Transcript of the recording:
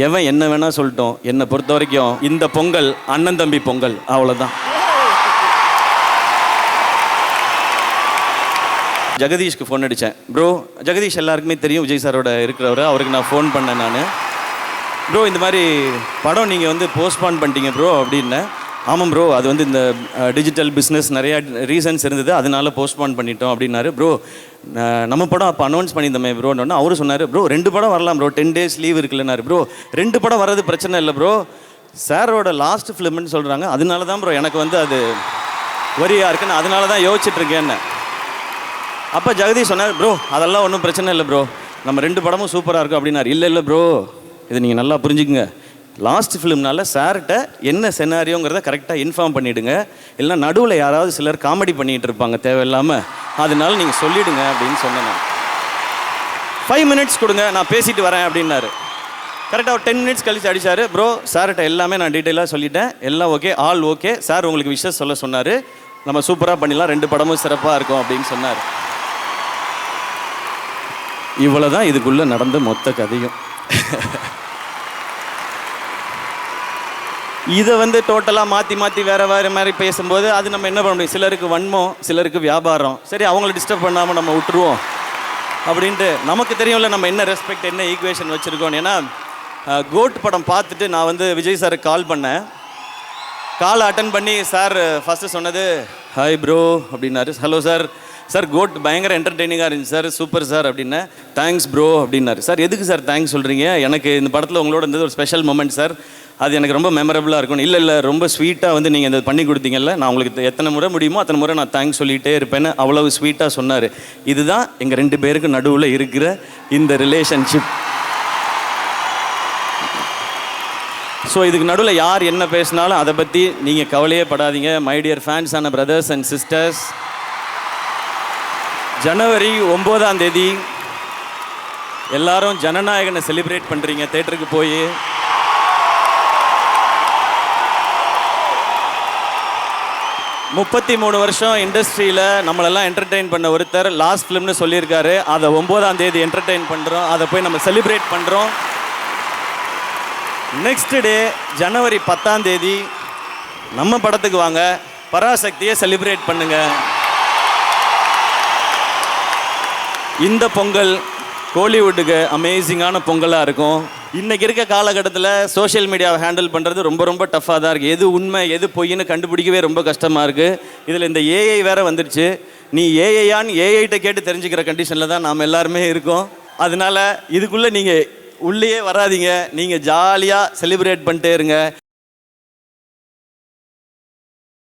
எவன் என்ன வேணா சொல்லட்டும், என்னை பொறுத்த வரைக்கும் இந்த பொங்கல் அண்ணன் தம்பி பொங்கல், அவ்வளோதான். ஜெகதீஷ்க்கு ஃபோன் அடித்தேன். ப்ரோ, ஜெகதீஷ் எல்லாருக்குமே தெரியும், விஜய் சாரோட இருக்கிறவர். அவருக்கு நான் ஃபோன் பண்ணேன். நான் ப்ரோ இந்த மாதிரி படம் நீங்கள் வந்து போஸ்ட்பான் பண்ணிட்டீங்க ப்ரோ அப்படின்னேன். ஆமாம் ப்ரோ, அது வந்து இந்த டிஜிட்டல் பிஸ்னஸ் நிறையா ரீசன்ஸ் இருந்தது, அதனால போஸ்ட்பான் பண்ணிட்டோம் அப்படின்னாரு. ப்ரோ நம்ம படம் அப்போ அனௌன்ஸ் பண்ணியிருந்தோமே ப்ரோன்னு அவரும் சொன்னார். ப்ரோ 2 படம் வரலாம் ப்ரோ, 10 days லீவ் இருக்குல்லனாரு. ப்ரோ 2 படம் வர்றது பிரச்சனை இல்லை ப்ரோ, சாரோட லாஸ்ட் ஃபிலிம்னு சொல்கிறாங்க, அதனால தான் ப்ரோ எனக்கு வந்து அது வரியாக இருக்குன்னு அதனால தான் யோசிச்சுட்ருக்கேன்னு. அப்போ ஜெகதீஷ் சொன்னார், ப்ரோ அதெல்லாம் ஒன்றும் பிரச்சனை இல்லை ப்ரோ, நம்ம 2 படமும் சூப்பராக இருக்கும் அப்படின்னாரு. இல்லை ப்ரோ, இது நீங்கள் நல்லா புரிஞ்சுக்குங்க, லாஸ்ட் ஃபிலிம்னால சார்கிட்ட என்ன செனாரியோங்கிறத கரெக்டாக இன்ஃபார்ம் பண்ணிவிடுங்க, இல்லைனா நடுவில் யாராவது சிலர் காமெடி பண்ணிகிட்டு இருப்பாங்க தேவையில்லாமல், அதனால நீங்கள் சொல்லிவிடுங்க அப்படின்னு சொன்னேன். 5 minutes கொடுங்க, நான் பேசிட்டு வரேன் அப்படின்னாரு. கரெக்டாக ஒரு 10 minutes கழிச்சு அடித்தார். ப்ரோ சார்கிட்ட எல்லாமே நான் டீட்டெயிலாக சொல்லிட்டேன், எல்லாம் ஓகே, ஆல் ஓகே, சார் உங்களுக்கு விஷயம் சொல்ல சொன்னார், நம்ம சூப்பராக பண்ணிடலாம், 2 படமும் சிறப்பாக இருக்கும் அப்படின்னு சொன்னார். இவ்வளோ தான் இதுக்குள்ளே நடந்த மொத்த கதையும். இதை வந்து டோட்டலாக மாற்றி வேறு மாதிரி பேசும்போது அது நம்ம என்ன பண்ண முடியும், சிலருக்கு வன்மம், சிலருக்கு வியாபாரம், சரி அவங்கள டிஸ்டர்ப் பண்ணாமல் நம்ம விட்டுருவோம் அப்படின்ட்டு. நமக்கு தெரியும்ல நம்ம என்ன ரெஸ்பெக்ட், என்ன ஈக்குவேஷன் வச்சுருக்கோம். ஏன்னா கோட் படம் பார்த்துட்டு நான் வந்து விஜய் சாருக்கு கால் பண்ணேன். காலை அட்டன் பண்ணி சார் ஃபஸ்ட்டு சொன்னது ஹாய் ப்ரோ அப்படின்னாரு. ஹலோ சார், சார் கோட் பயங்கர என்டர்டெய்னிங்காக இருந்துச்சு சார், சூப்பர் சார் அப்படின்னேன். தேங்க்ஸ் ப்ரோ அப்படின்னாரு. சார் எதுக்கு சார் தேங்க்ஸ் சொல்கிறீங்க, எனக்கு இந்த படத்தில் உங்களோட இருந்தது ஒரு ஸ்பெஷல் மொமெண்ட் சார், அது எனக்கு ரொம்ப மெமரபுளாக இருக்கும். இல்லை ரொம்ப ஸ்வீட்டாக வந்து நீங்கள் இந்த பண்ணி கொடுத்தீங்கல்ல, நான் உங்களுக்கு எத்தனை முறை முடியுமோ அத்தனை முறை நான் தேங்க்ஸ் சொல்லிகிட்டே இருப்பேன்னு அவ்வளவு ஸ்வீட்டாக சொன்னார். இதுதான் எங்கள் 2 பேருக்கு நடுவில் இருக்கிற இந்த ரிலேஷன்ஷிப். ஸோ இதுக்கு நடுவில் யார் என்ன பேசினாலும் அதை பற்றி நீங்கள் கவலையே படாதீங்க. மை டியர் ஃபேன்ஸ் ஆன பிரதர்ஸ் அண்ட் சிஸ்டர்ஸ், ஜனவரி 9ஆம் தேதி எல்லாரும் ஜனநாயகனை செலிப்ரேட் பண்ணுறீங்க தேட்டருக்கு போய். முப்பத்தி 3 வருஷம் இண்டஸ்ட்ரியில் நம்மளெல்லாம் என்டர்டெயின் பண்ண ஒருத்தர் லாஸ்ட் ஃபிலிம்னு சொல்லியிருக்காரு, அதை 9ஆம் தேதி என்டர்டெயின் பண்ணுறோம், அதை போய் நம்ம செலிப்ரேட் பண்ணுறோம். நெக்ஸ்ட் டே ஜனவரி 10ஆம் தேதி நம்ம படத்துக்கு வாங்க, பராசக்தியை செலிப்ரேட் பண்ணுங்க. இந்த பொங்கல் கோலிவுட்டுக்கு அமேசிங்கான பொங்கலாக இருக்கும். இன்றைக்கி இருக்க காலகட்டத்தில் சோஷியல் மீடியாவை ஹேண்டில் பண்ணுறது ரொம்ப டஃப்பாக தான் இருக்குது. எது உண்மை எது பொய்ன்னு கண்டுபிடிக்கவே ரொம்ப கஷ்டமாக இருக்குது. இதில் இந்த ஏஐ வேறு வந்துடுச்சு. நீ ஏஐயான்னு ஏஐட்ட கேட்டு தெரிஞ்சுக்கிற கண்டிஷனில் தான் நாம் எல்லாருமே இருக்கோம். அதனால் இதுக்குள்ளே நீங்கள் உள்ளே வராதிங்க, நீங்கள் ஜாலியாக செலிப்ரேட் பண்ணிட்டே இருங்க.